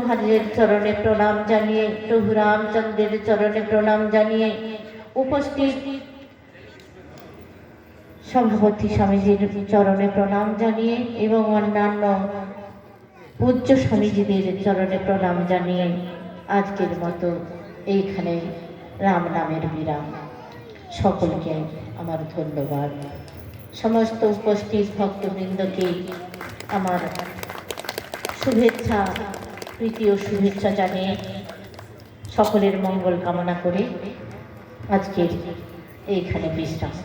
মহারাজের চরণে প্রণাম জানিয়ে, প্রভু রামচন্দ্রের চরণে প্রণাম জানিয়ে, উপস্থিত সভাপতি স্বামীজির চরণে প্রণাম জানিয়ে এবং অন্যান্য পূজ্য স্বামীজিদের চরণে প্রণাম জানিয়ে আজকের মতো এইখানে রাম নামের বিরাম। সকলকে আমার ধন্যবাদ। সমস্ত উপস্থিত ভক্তবৃন্দকে আমার শুভেচ্ছা, প্রীতি ও শুভেচ্ছা জানিয়ে সকলের মঙ্গল কামনা করে আজকে এইখানে বিশ্রাম।